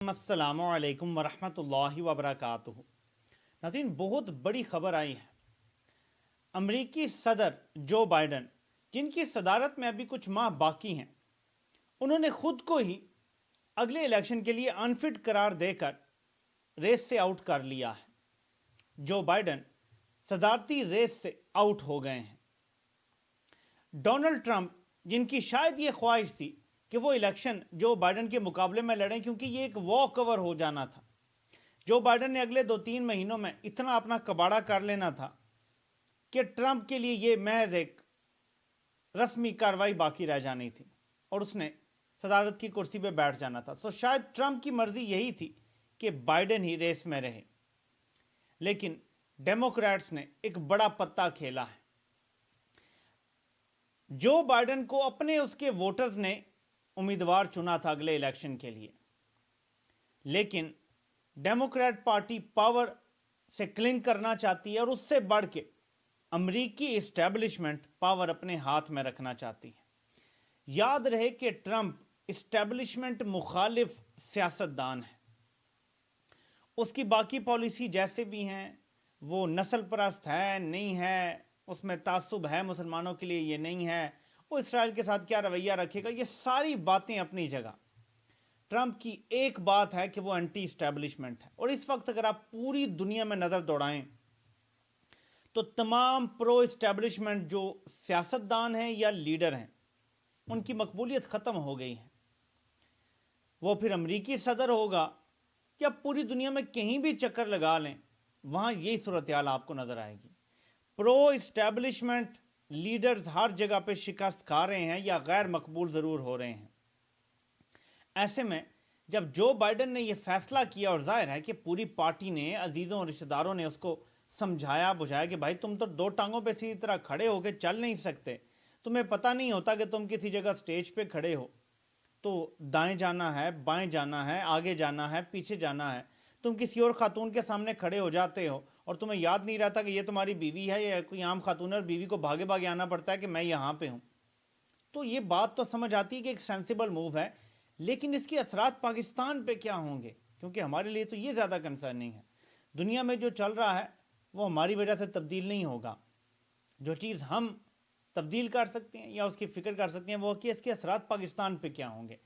السلام علیکم ورحمۃ اللہ وبرکاتہ۔ ناظرین، بہت بڑی خبر آئی ہے۔ امریکی صدر جو بائیڈن، جن کی صدارت میں ابھی کچھ ماہ باقی ہیں، انہوں نے خود کو ہی اگلے الیکشن کے لیے انفٹ قرار دے کر ریس سے آؤٹ کر لیا ہے۔ جو بائیڈن صدارتی ریس سے آؤٹ ہو گئے ہیں۔ ڈونلڈ ٹرمپ، جن کی شاید یہ خواہش تھی کہ وہ الیکشن جو بائیڈن کے مقابلے میں لڑیں، کیونکہ یہ ایک واک اوور ہو جانا تھا۔ جو بائیڈن نے اگلے 2-3 مہینوں میں اتنا اپنا کباڑہ کر لینا تھا کہ ٹرمپ کے لیے یہ محض ایک رسمی کاروائی باقی رہ جانی تھی اور اس نے صدارت کی کرسی پہ بیٹھ جانا تھا۔ شاید ٹرمپ کی مرضی یہی تھی کہ بائیڈن ہی ریس میں رہے، لیکن ڈیموکریٹس نے ایک بڑا پتا کھیلا ہے۔ جو بائیڈن کو اپنے اس کے ووٹرز نے امیدوار چنا تھا اگلے الیکشن کے لیے، لیکن ڈیموکریٹ پارٹی پاور سے کلنگ کرنا چاہتی ہے اور اس سے بڑھ کے امریکی اسٹیبلشمنٹ پاور اپنے ہاتھ میں رکھنا چاہتی ہے۔ یاد رہے کہ ٹرمپ اسٹیبلشمنٹ مخالف سیاستدان ہے۔ اس کی باقی پالیسی جیسے بھی ہیں، وہ نسل پرست ہے نہیں ہے، اس میں تعصب ہے مسلمانوں کے لیے یہ نہیں ہے، وہ اسرائیل کے ساتھ کیا رویہ رکھے گا، یہ ساری باتیں اپنی جگہ۔ ٹرمپ کی ایک بات ہے کہ وہ اینٹی اسٹیبلشمنٹ ہے، اور اس وقت اگر آپ پوری دنیا میں نظر دوڑائیں تو تمام پرو اسٹیبلشمنٹ جو سیاستدان ہیں یا لیڈر ہیں، ان کی مقبولیت ختم ہو گئی ہے۔ وہ پھر امریکی صدر ہوگا یا پوری دنیا میں کہیں بھی چکر لگا لیں، وہاں یہی صورتحال آپ کو نظر آئے گی۔ پرو اسٹیبلشمنٹ لیڈرز ہر جگہ پہ شکست کھا رہے ہیں یا غیر مقبول ضرور ہو رہے ہیں۔ ایسے میں جب جو بائیڈن نے یہ فیصلہ کیا، اور ظاہر ہے کہ پوری پارٹی نے، عزیزوں اور رشتہ داروں نے اس کو سمجھایا بجھایا کہ بھائی تم تو 2 ٹانگوں پہ سیدھی طرح کھڑے ہو کے چل نہیں سکتے، تمہیں پتہ نہیں ہوتا کہ تم کسی جگہ سٹیج پہ کھڑے ہو تو دائیں جانا ہے، بائیں جانا ہے، آگے جانا ہے، پیچھے جانا ہے۔ تم کسی اور خاتون کے سامنے کھڑے ہو جاتے ہو اور تمہیں یاد نہیں رہتا کہ یہ تمہاری بیوی ہے یا کوئی عام خاتون ہے، اور بیوی کو بھاگے بھاگے آنا پڑتا ہے کہ میں یہاں پہ ہوں۔ تو یہ بات تو سمجھ آتی ہے کہ ایک سینسیبل موو ہے، لیکن اس کے اثرات پاکستان پہ کیا ہوں گے؟ کیونکہ ہمارے لیے تو یہ زیادہ کنسرن نہیں ہے۔ دنیا میں جو چل رہا ہے وہ ہماری وجہ سے تبدیل نہیں ہوگا۔ جو چیز ہم تبدیل کر سکتے ہیں یا اس کی فکر کر سکتے ہیں وہ کہ اس کے اثرات پاکستان پہ کیا ہوں گے۔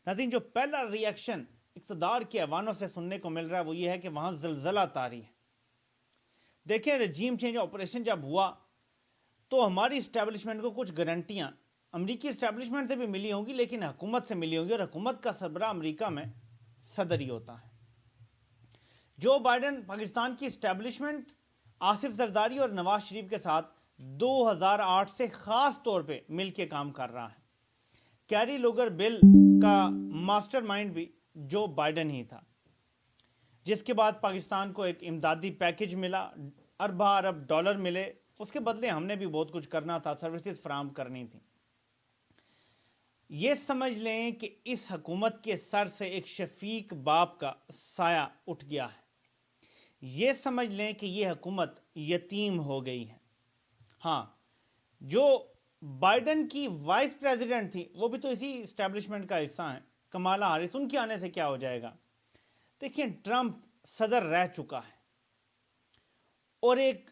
ناظرین، جو پہلا ری ایکشن اقتدار کے ایوانوں سے سننے کو مل رہا ہے وہ یہ ہے کہ وہاں زلزلہ طاری ہے۔ دیکھیں، رجیم چینج آپریشن جب ہوا تو ہماری اسٹیبلشمنٹ کو کچھ گارنٹیاں امریکی اسٹیبلشمنٹ سے بھی ملی ہوں گی، لیکن حکومت سے ملی ہوں گی، اور حکومت کا سربراہ امریکہ میں صدر ہی ہوتا ہے۔ جو بائیڈن پاکستان کی اسٹیبلشمنٹ آصف زرداری اور نواز شریف کے ساتھ 2008 سے خاص طور پہ مل کے کام کر رہا ہے۔ کیری لوگر بل کا ماسٹر مائنڈ بھی جو بائیڈن ہی تھا، جس کے بعد پاکستان کو ایک امدادی پیکج ملا، ارب ڈالر ملے، اس کے بدلے ہم نے بھی بہت کچھ کرنا تھا، سروسز فراہم کرنی تھی۔ یہ سمجھ لیں کہ اس حکومت کے سر سے ایک شفیق باپ کا سایہ اٹھ گیا ہے۔ یہ سمجھ لیں کہ یہ حکومت یتیم ہو گئی ہے۔ ہاں، جو بائیڈن کی وائس پریزیڈنٹ تھی وہ بھی تو اسی اسٹیبلشمنٹ کا حصہ ہیں، کمالا ہیرس، ان کے آنے سے کیا ہو جائے گا؟ دیکھیں، ٹرمپ صدر رہ چکا ہے اور ایک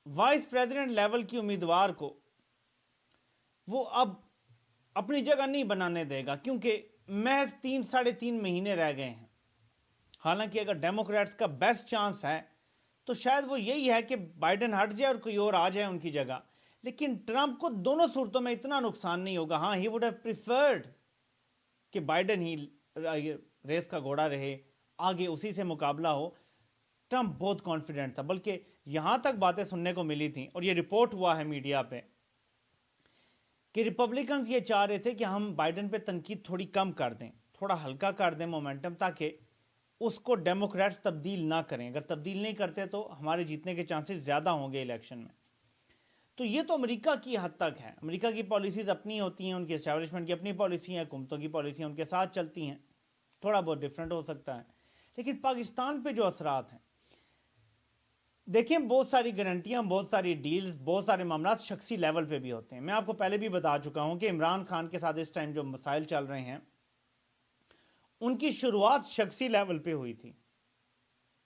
وائس پریزیڈنٹ لیول کی امیدوار کو وہ اب اپنی جگہ نہیں بنانے دے گا، کیونکہ محض 3-3.5 مہینے رہ گئے ہیں۔ حالانکہ اگر ڈیموکریٹس کا بیسٹ چانس ہے تو شاید وہ یہی ہے کہ بائیڈن ہٹ جائے اور کوئی اور آ جائے ان کی جگہ، لیکن ٹرمپ کو دونوں صورتوں میں اتنا نقصان نہیں ہوگا۔ ہاں، ہی وڈ ہیو پریفرڈ کہ بائیڈن ہی ریس کا گھوڑا رہے، آگے اسی سے مقابلہ ہو۔ ٹرمپ بہت کانفیڈنٹ تھا، بلکہ یہاں تک باتیں سننے کو ملی تھیں، اور یہ رپورٹ ہوا ہے میڈیا پہ، کہ ریپبلکنز یہ چاہ رہے تھے کہ ہم بائیڈن پہ تنقید تھوڑی کم کر دیں، تھوڑا ہلکا کر دیں مومنٹم، تاکہ اس کو ڈیموکریٹس تبدیل نہ کریں۔ اگر تبدیل نہیں کرتے تو ہمارے جیتنے کے چانسز زیادہ ہوں گے الیکشن میں۔ تو یہ تو امریکہ کی حد تک ہے، امریکہ کی پالیسیز اپنی ہوتی ہیں، ان کی اسٹیبلشمنٹ کی اپنی پالیسی ہیں، حکومتوں کی پالیسیاں ان کے ساتھ چلتی ہیں، تھوڑا بہت ڈیفرنٹ ہو سکتا ہے۔ لیکن پاکستان پہ جو اثرات ہیں، دیکھیں، بہت ساری گارنٹیاں، بہت ساری ڈیلز، بہت سارے معاملات شخصی لیول پہ بھی ہوتے ہیں۔ میں آپ کو پہلے بھی بتا چکا ہوں کہ عمران خان کے ساتھ اس ٹائم جو مسائل چل رہے ہیں، ان کی شروعات شخصی لیول پہ ہوئی تھی،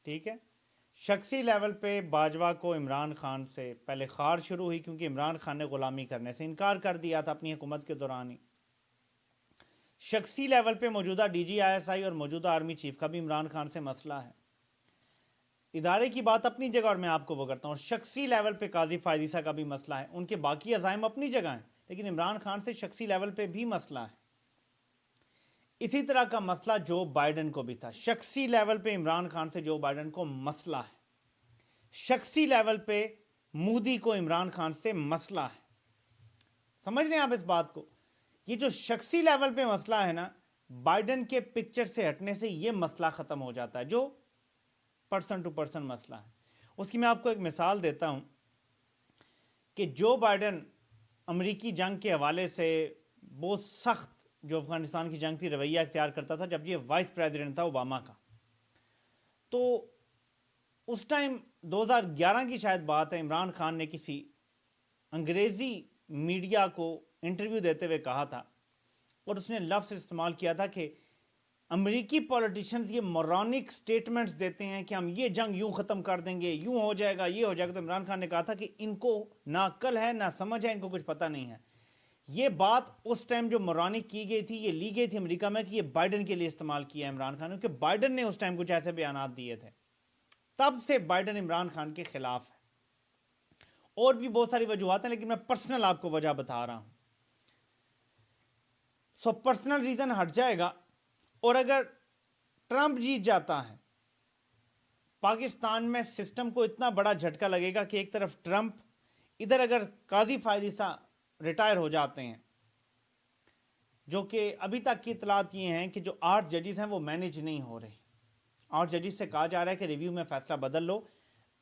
ٹھیک ہے، شخصی لیول پہ باجوہ کو عمران خان سے پہلے خار شروع ہوئی، کیونکہ عمران خان نے غلامی کرنے سے انکار کر دیا تھا اپنی حکومت کے دوران ہی۔ شخصی لیول پہ موجودہ D G I S I اور موجودہ آرمی چیف کا بھی عمران خان سے مسئلہ ہے۔ ادارے کی بات اپنی جگہ اور میں آپ کو وہ کرتا ہوں، شخصی لیول پہ قاضی فائزیسا کا بھی مسئلہ ہے، ان کے باقی عزائم اپنی جگہ ہیں، لیکن عمران خان سے شخصی لیول پہ بھی مسئلہ ہے۔ اسی طرح کا مسئلہ جو بائیڈن کو بھی تھا، شخصی لیول پہ عمران خان سے جو بائیڈن کو مسئلہ ہے، شخصی لیول پہ مودی کو عمران خان سے مسئلہ ہے۔ سمجھ رہے ہیں آپ اس بات کو؟ یہ جو شخصی لیول پہ مسئلہ ہے نا، بائیڈن کے پکچر سے ہٹنے سے یہ مسئلہ ختم ہو جاتا ہے، جو پرسن ٹو پرسن مسئلہ ہے۔ اس کی میں آپ کو ایک مثال دیتا ہوں کہ جو بائیڈن امریکی جنگ کے حوالے سے بہت سخت، جو افغانستان کی جنگ تھی، رویہ اختیار کرتا تھا جب یہ وائس پریزیڈنٹ تھا اوباما کا، تو اس ٹائم 2011 کی شاید بات ہے، عمران خان نے کسی انگریزی میڈیا کو انٹرویو دیتے ہوئے کہا تھا، اور اس نے لفظ استعمال کیا تھا کہ امریکی پولیٹیشنز یہ مورونک سٹیٹمنٹس دیتے ہیں کہ ہم یہ جنگ یوں ختم کر دیں گے، یوں ہو جائے گا، یہ ہو جائے گا۔ تو عمران خان نے کہا تھا کہ ان کو نہ عقل ہے نہ سمجھ ہے، ان کو کچھ پتہ نہیں ہے۔ یہ بات اس ٹائم جو مورونک کی گئی تھی، یہ لی گئی تھی امریکہ میں کہ یہ بائیڈن کے لیے استعمال کیا ہے عمران خان نے، کہ بائیڈن نے اس ٹائم کچھ ایسے بیانات دیے تھے۔ تب سے بائیڈن عمران خان کے خلاف ہے۔ اور بھی بہت ساری وجوہات ہیں، لیکن میں پرسنل آپ کو وجہ بتا رہا ہوں۔ سو پرسنل ریزن ہٹ جائے گا، اور اگر ٹرمپ جیت جاتا ہے، پاکستان میں سسٹم کو اتنا بڑا جھٹکا لگے گا کہ ایک طرف ٹرمپ، ادھر اگر قاضی فائزیسا ریٹائر ہو جاتے ہیں، جو کہ ابھی تک کی اطلاعات یہ ہیں کہ جو 8 ججز ہیں وہ مینیج نہیں ہو رہے، 8 ججز سے کہا جا رہا ہے کہ ریویو میں فیصلہ بدل لو۔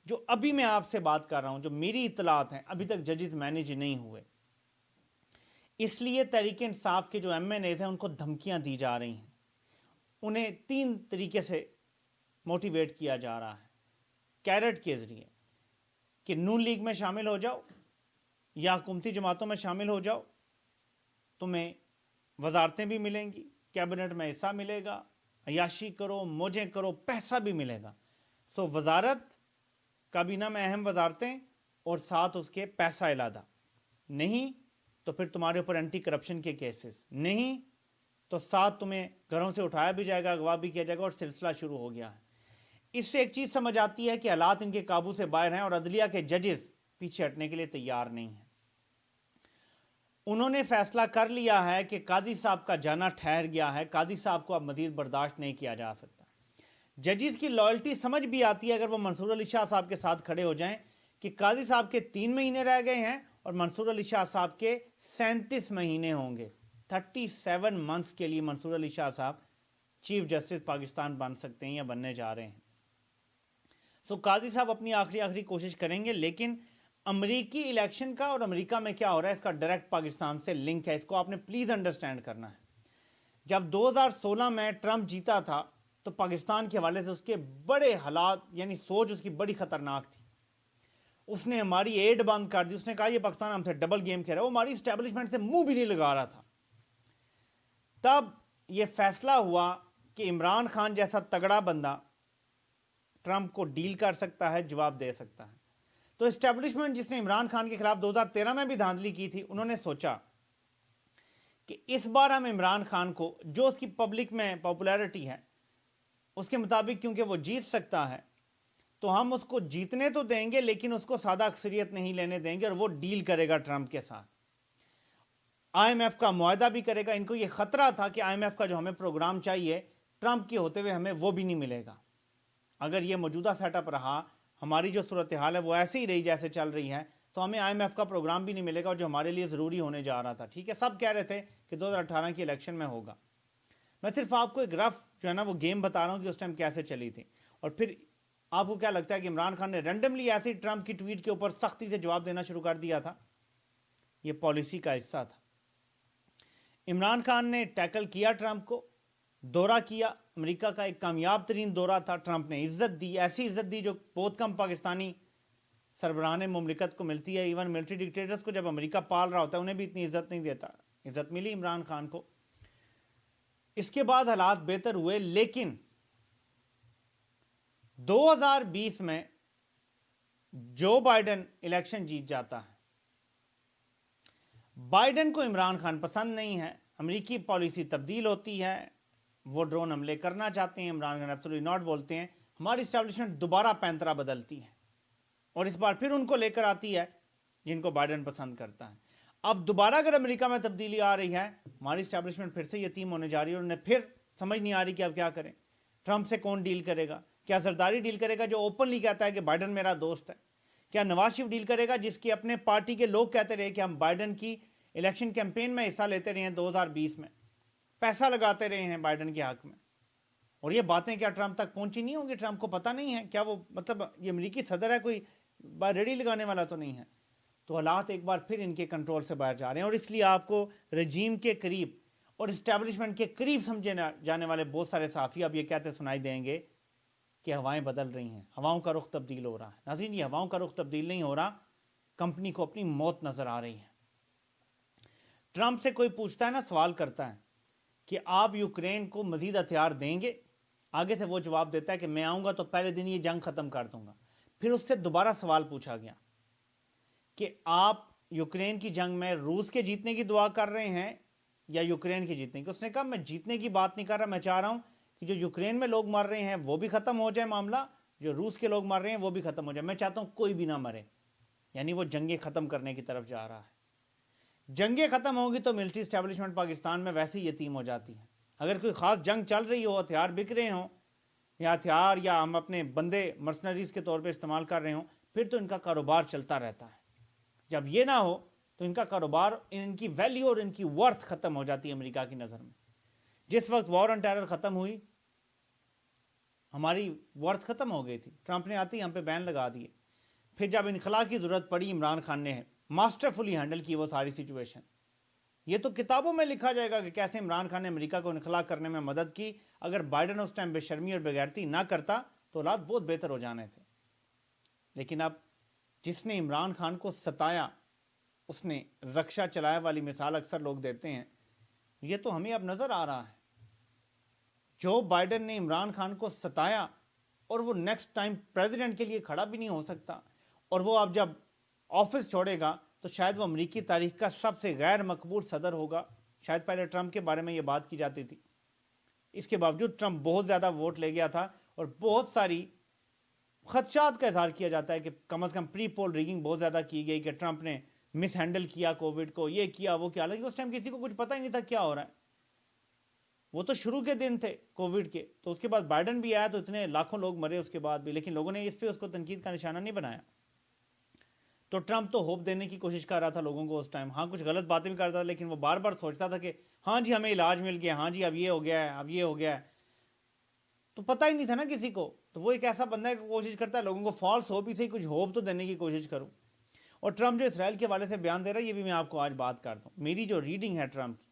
جو ابھی میں آپ سے بات کر رہا ہوں، جو میری اطلاعات ہیں، ابھی تک ججز مینیج نہیں ہوئے، اس لیے تحریک انصاف کے جو ایم این ایز ہیں ان کو دھمکیاں دی جا رہی ہیں، انہیں 3 طریقے سے موٹیویٹ کیا جا رہا ہے، کیرٹ کے ذریعے، کہ نون لیگ میں شامل ہو جاؤ یا حکومتی جماعتوں میں شامل ہو جاؤ، تمہیں وزارتیں بھی ملیں گی، کیبنٹ میں حصہ ملے گا، عیاشی کرو، موجیں کرو، پیسہ بھی ملے گا۔ سو وزارت، کابینہ میں اہم وزارتیں، اور ساتھ اس کے پیسہ علادہ، نہیں تو پھر تمہارے اوپر اینٹی کرپشن کے کیسز، نہیں تو ساتھ تمہیں گھروں سے اٹھایا بھی جائے گا، اغوا بھی کیا جائے گا، اور سلسلہ شروع ہو گیا ہے۔ اس سے ایک چیز سمجھ آتی ہے کہ حالات ان کے قابو سے باہر ہیں، اور عدلیہ کے ججز پیچھے ہٹنے کے لیے تیار نہیں ہیں۔ انہوں نے فیصلہ کر لیا ہے کہ قاضی صاحب کا جانا ٹھہر گیا ہے، قاضی صاحب کو اب مزید برداشت نہیں کیا جا سکتا۔ ججز کی لائلٹی سمجھ بھی آتی ہے اگر وہ منصور علی شاہ صاحب کے ساتھ کھڑے ہو جائیں کہ قاضی صاحب کے 3 مہینے رہ گئے ہیں اور منصور علی شاہ صاحب کے 37 مہینے ہوں گے۔ 37 منتھس کے لیے منصور علی شاہ صاحب چیف جسٹس پاکستان بن سکتے ہیں یا بننے جا رہے ہیں۔ سو قاضی صاحب اپنی آخری کوشش کریں گے، لیکن امریکی الیکشن کا اور امریکہ میں کیا ہو رہا ہے اس کا ڈائریکٹ پاکستان سے لنک ہے، اس کو آپ نے پلیز انڈرسٹینڈ کرنا ہے۔ جب 2016 میں ٹرمپ جیتا تھا تو پاکستان کے حوالے سے اس کے بڑے حالات، یعنی سوچ اس کی بڑی خطرناک تھی۔ اس نے ہماری ایڈ بند کر دی، اس نے کہا یہ پاکستان ہم سے ڈبل گیم کھیل رہا ہے، وہ ہماری اسٹیبلشمنٹ سے منہ بھی نہیں لگا رہا تھا۔ تب یہ فیصلہ ہوا کہ عمران خان جیسا تگڑا بندہ ٹرمپ کو ڈیل کر سکتا ہے، جواب دے سکتا ہے۔ تو اسٹیبلشمنٹ جس نے عمران خان کے خلاف 2013 میں بھی دھاندلی کی تھی، انہوں نے سوچا کہ اس بار ہم عمران خان کو، جو اس کی پبلک میں پاپولیرٹی ہے اس کے مطابق، کیونکہ وہ جیت سکتا ہے، تو ہم اس کو جیتنے تو دیں گے لیکن اس کو سادہ اکثریت نہیں لینے دیں گے، اور وہ ڈیل کرے گا ٹرمپ کے ساتھ، آئی ایم ایف کا معاہدہ بھی کرے گا۔ ان کو یہ خطرہ تھا کہ آئی ایم ایف کا جو ہمیں پروگرام چاہیے ٹرمپ کے ہوتے ہوئے ہمیں وہ بھی نہیں ملے گا۔ اگر یہ موجودہ سیٹ اپ رہا، ہماری جو صورتحال ہے وہ ایسے ہی رہی جیسے چل رہی ہے، تو ہمیں آئی ایم ایف کا پروگرام بھی نہیں ملے گا، اور جو ہمارے لیے ضروری ہونے جا رہا تھا۔ ٹھیک ہے، سب کہہ رہے تھے کہ 2018 کی الیکشن میں ہوگا۔ میں صرف آپ کو ایک رف جو ہے نا وہ گیم بتا رہا ہوں کہ اس ٹائم کیسے چلی تھی۔ اور پھر آپ کو کیا لگتا ہے کہ عمران خان نے رینڈملی ایسی ٹرمپ کی ٹویٹ کے اوپر سختی سے جواب دینا شروع کر دیا تھا؟ یہ پالیسی کا حصہ تھا۔ عمران خان نے ٹیکل کیا ٹرمپ کو، دورہ کیا، امریکہ کا ایک کامیاب ترین دورہ تھا۔ ٹرمپ نے عزت دی، ایسی عزت دی جو بہت کم پاکستانی سربراہان مملکت کو ملتی ہے۔ ایون ملٹری ڈکٹیٹرز کو جب امریکہ پال رہا ہوتا ہے انہیں بھی اتنی عزت نہیں دیتا، عزت ملی عمران خان کو۔ اس کے بعد حالات بہتر ہوئے، لیکن 2020 میں جو بائیڈن الیکشن جیت جاتا ہے، بائیڈن کو عمران خان پسند نہیں ہے، امریکی پالیسی تبدیل ہوتی ہے، وہ ڈرون حملے کرنا چاہتے ہیں، عمران خان ایبسولوٹلی ناٹ بولتے ہیں، ہماری اسٹیبلشمنٹ دوبارہ پینترا بدلتی ہے اور اس بار پھر ان کو لے کر آتی ہے جن کو بائیڈن پسند کرتا ہے۔ اب دوبارہ اگر امریکہ میں تبدیلی آ رہی ہے، ہماری اسٹیبلشمنٹ پھر سے یتیم ہونے جا رہی ہے اور انہیں پھر سمجھ نہیں آ رہی کہ اب کیا کریں۔ ٹرمپ سے کون ڈیل کرے گا؟ کیا زرداری ڈیل کرے گا جو اوپنلی کہتا ہے کہ بائیڈن میرا دوست ہے؟ کیا نواز شریف ڈیل کرے گا جس کے اپنے پارٹی کے لوگ کہتے رہے کہ ہم بائیڈن کی الیکشن کیمپین میں حصہ لیتے رہے ہیں، 2020 میں پیسہ لگاتے رہے ہیں بائیڈن کے حق میں، اور یہ باتیں کیا ٹرمپ تک پہنچی نہیں ہوں گی؟ ٹرمپ کو پتہ نہیں ہے کیا وہ مطلب یہ امریکی صدر ہے، کوئی ریڈی لگانے والا تو نہیں ہے؟ تو حالات ایک بار پھر ان کے کنٹرول سے باہر جا رہے ہیں، اور اس لیے آپ کو رجیم کے قریب اور اسٹیبلشمنٹ کے قریب سمجھے جانے والے بہت سارے صحافی اب یہ کہتے سنائی دیں گے کہ ہوائیں بدل رہی ہیں، ہواؤں کا رخ تبدیل ہو رہا ہے۔ ناظرین، یہ ہواؤں کا رخ تبدیل نہیں ہو رہا، کمپنی کو اپنی موت نظر آ رہی ہے۔ ٹرمپ سے کوئی پوچھتا ہے نا، سوال کرتا ہے کہ آپ یوکرین کو مزید ہتھیار دیں گے، آگے سے وہ جواب دیتا ہے کہ میں آؤں گا تو پہلے دن یہ جنگ ختم کر دوں گا۔ پھر اس سے دوبارہ سوال پوچھا گیا کہ آپ یوکرین کی جنگ میں روس کے جیتنے کی دعا کر رہے ہیں یا یوکرین کے جیتنے کی؟ اس نے کہا میں جیتنے کی بات نہیں کر رہا، میں چاہ رہا ہوں کہ جو یوکرین میں لوگ مر رہے ہیں وہ بھی ختم ہو جائے معاملہ، جو روس کے لوگ مر رہے ہیں وہ بھی ختم ہو جائے، میں چاہتا ہوں کوئی بھی نہ مرے۔ یعنی وہ جنگیں ختم کرنے کی طرف جا رہا ہے۔ جنگیں ختم ہوں گی تو ملٹری اسٹیبلشمنٹ پاکستان میں ویسے ہی یتیم ہو جاتی ہے۔ اگر کوئی خاص جنگ چل رہی ہو، ہتھیار بک رہے ہوں یا ہتھیار یا ہم اپنے بندے مرسنریز کے طور پہ استعمال کر رہے ہوں، پھر تو ان کا کاروبار چلتا رہتا ہے۔ جب یہ نہ ہو تو ان کا کاروبار، ان کی ویلیو اور ان کی ورتھ ختم ہو جاتی ہے امریکہ کی نظر میں۔ جس وقت وار آن ٹیرر ختم ہوئی، ہماری ورتھ ختم ہو گئی تھی، ٹرمپ نے آتے ہی ہم پہ بین لگا دیے۔ پھر جب انخلا کی ضرورت پڑی، عمران خان نے ماسٹرفلی ہینڈل کی وہ ساری سچویشن۔ یہ تو کتابوں میں لکھا جائے گا کہ کیسے عمران خان نے امریکہ کو انخلا کرنے میں مدد کی۔ اگر بائیڈن اس ٹائم بے شرمی اور بغیرتی نہ کرتا تو حالات بہت بہتر ہو جانے تھے۔ لیکن اب جس نے عمران خان کو ستایا، اس نے رکشا چلایا والی مثال اکثر لوگ دیتے ہیں، یہ تو ہمیں اب نظر آ رہا ہے۔ جو بائیڈن نے عمران خان کو ستایا اور وہ نیکسٹ ٹائم پریزیڈنٹ کے لیے کھڑا بھی نہیں ہو سکتا، اور وہ اب جب آفس چھوڑے گا تو شاید وہ امریکی تاریخ کا سب سے غیر مقبول صدر ہوگا۔ شاید پہلے ٹرمپ کے بارے میں یہ بات کی جاتی تھی، اس کے باوجود ٹرمپ بہت زیادہ ووٹ لے گیا تھا، اور بہت ساری خدشات کا اظہار کیا جاتا ہے کہ کم از کم پری پول ریگنگ بہت زیادہ کی گئی کہ ٹرمپ نے مس ہینڈل کیا کووڈ کو، یہ کیا وہ کیا، حالانکہ اس ٹائم کسی کو کچھ پتہ ہی نہیں تھا کیا ہو رہا ہے۔ وہ تو شروع کے دن تھے کووڈ کے، تو اس کے بعد بائیڈن بھی آیا تو اتنے لاکھوں لوگ مرے اس کے بعد بھی، لیکن لوگوں نے اس پہ اس کو تنقید کا نشانہ نہیں بنایا۔ تو ٹرمپ تو ہوپ دینے کی کوشش کر رہا تھا لوگوں کو اس ٹائم، ہاں کچھ غلط باتیں بھی کرتا تھا، لیکن وہ بار بار سوچتا تھا کہ ہاں جی ہمیں علاج مل گیا، ہاں جی اب یہ ہو گیا ہے، اب یہ ہو گیا ہے۔ تو پتہ ہی نہیں تھا نا کسی کو، تو وہ ایک ایسا بندہ ہے کہ کوشش کرتا ہے لوگوں کو فالس ہوپ ہی سے کچھ ہوپ تو دینے کی کوشش کروں۔ اور ٹرمپ جو اسرائیل کے حوالے سے بیان دے رہا ہے، یہ بھی میں آپ کو آج بات کرتا ہوں۔ میری جو ریڈنگ ہے ٹرمپ کی،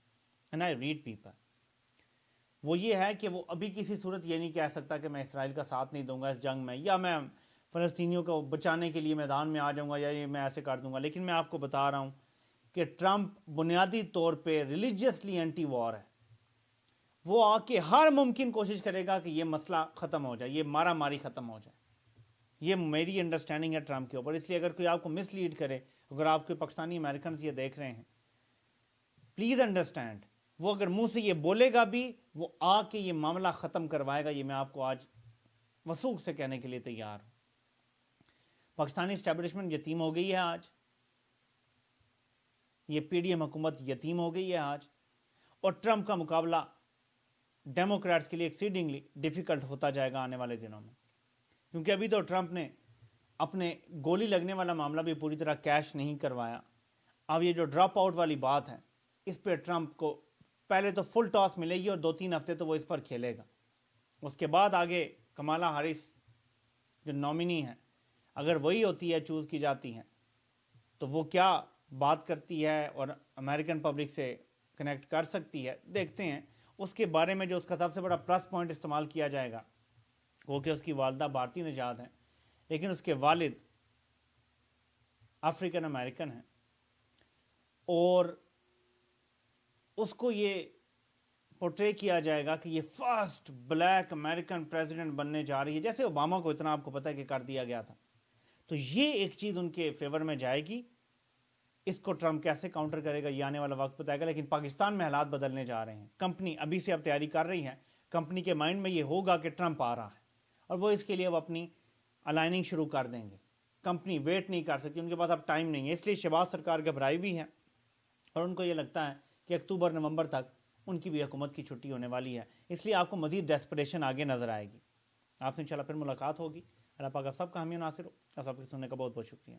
اینڈ آئی ریڈ پیپل، وہ یہ ہے کہ وہ ابھی کسی صورت یہ نہیں کہہ سکتا کہ میں اسرائیل کا ساتھ نہیں دوں گا اس جنگ میں، یا میں فلسطینیوں کو بچانے کے لیے میدان میں آ جاؤں گا، یا یہ میں ایسے کر دوں گا۔ لیکن میں آپ کو بتا رہا ہوں کہ ٹرمپ بنیادی طور پہ ریلیجیسلی اینٹی وار ہے۔ وہ آ کے ہر ممکن کوشش کرے گا کہ یہ مسئلہ ختم ہو جائے، یہ مارا ماری ختم ہو جائے۔ یہ میری انڈرسٹینڈنگ ہے ٹرمپ کے اوپر۔ اس لیے اگر کوئی آپ کو مس لیڈ کرے، اگر آپ کوئی پاکستانی امریکنز یہ دیکھ رہے ہیں، پلیز انڈرسٹینڈ، وہ اگر منہ سے یہ بولے گا بھی، وہ آ کے یہ معاملہ ختم کروائے گا۔ یہ میں آپ کو آج وثوق سے کہنے کے لیے تیار ہوں۔ پاکستانی اسٹیبلشمنٹ یتیم ہو گئی ہے آج، یہ پی ڈی ایم حکومت یتیم ہو گئی ہے آج، اور ٹرمپ کا مقابلہ ڈیموکریٹس کے لیے ایکسیڈنگلی ڈیفیکلٹ ہوتا جائے گا آنے والے دنوں میں، کیونکہ ابھی تو ٹرمپ نے اپنے گولی لگنے والا معاملہ بھی پوری طرح کیش نہیں کروایا۔ اب یہ جو ڈراپ آؤٹ والی بات ہے، اس پہ ٹرمپ کو پہلے تو فل ٹاس ملے گی اور 2-3 ہفتے تو وہ اس پر کھیلے گا۔ اس کے بعد آگے کمالا ہیرس جو نامنی ہے، اگر وہی ہوتی ہے، چوز کی جاتی ہیں، تو وہ کیا بات کرتی ہے اور امریکن پبلک سے کنیکٹ کر سکتی ہے، دیکھتے ہیں۔ اس کے بارے میں جو اس کا سب سے بڑا پلس پوائنٹ استعمال کیا جائے گا وہ کہ اس کی والدہ بھارتی نژاد ہیں، لیکن اس کے والد افریقن امریکن ہیں، اور اس کو یہ پورٹرے کیا جائے گا کہ یہ فرسٹ بلیک امریکن پریزیڈنٹ بننے جا رہی ہے، جیسے اوباما کو اتنا آپ کو پتہ ہے کہ کر دیا گیا تھا. تو یہ ایک چیز ان کے فیور میں جائے گی. اس کو ٹرمپ کیسے کاؤنٹر کرے گا یہ آنے والا وقت بتائے گا. لیکن پاکستان میں حالات بدلنے جا رہے ہیں. کمپنی ابھی سے اب تیاری کر رہی ہے. کمپنی کے مائنڈ میں یہ ہوگا کہ ٹرمپ آ رہا ہے اور وہ اس کے لیے اب اپنی الائننگ شروع کر دیں گے. کمپنی ویٹ نہیں کر سکتی، ان کے پاس اب ٹائم نہیں ہے. اس لیے شہباز سرکار گھبرائی بھی ہے اور ان کو یہ لگتا ہے کہ اکتوبر نومبر تک ان کی بھی حکومت کی چھٹی ہونے والی ہے. اس لیے آپ کو مزید ڈیسپریشن آگے نظر آئے گی. آپ سے انشاءاللہ پھر ملاقات ہوگی. اللہ پاک آپ سب کا حامی و ناصر ہو. آپ سب کے سننے کا بہت بہت شکریہ.